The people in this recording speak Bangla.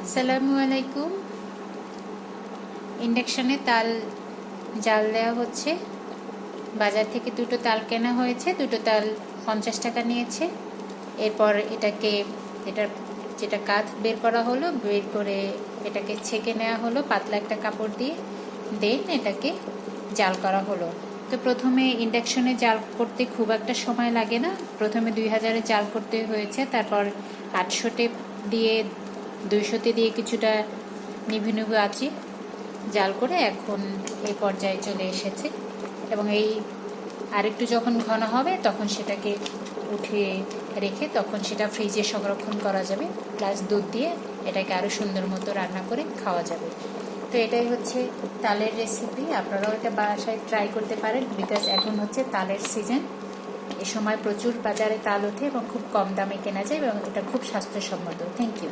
আসসালামু আলাইকুম। ইন্ডাকশনে তাল জাল দেওয়া হচ্ছে। বাজার থেকে দুটো তাল কেনা হয়েছে, দুটো তাল 50 টাকা নিয়েছে। এরপর এটার যেটা কাঠ বের করা হলো, বের করে এটাকে ছেঁকে নেওয়া হলো পাতলা একটা কাপড় দিয়ে। দেন এটাকে জাল করা হলো। তো প্রথমে ইন্ডাকশনে জাল করতে খুব একটা সময় লাগে না। প্রথমে 2000-এ জাল করতে হয়েছে, তারপর 800-তে দিয়ে 200-তে দিয়ে কিছুটা নিভু নিভু আঁচে জাল করে এখন এই পর্যায়ে চলে এসেছে। এবং এই আরেকটু যখন ঘন হবে তখন সেটাকে উঠিয়ে রেখে তখন সেটা ফ্রিজে সংরক্ষণ করা যাবে, প্লাস দুধ দিয়ে এটাকে আরও সুন্দর মতো রান্না করে খাওয়া যাবে। তো এটাই হচ্ছে তালের রেসিপি। আপনারাও এটা বাসায় ট্রাই করতে পারেন, বিকজ এখন হচ্ছে তালের সিজন। এ সময় প্রচুর বাজারে তাল ওঠে এবং খুব কম দামে কেনা যায় এবং এটা খুব স্বাস্থ্যসম্মত। Thank you.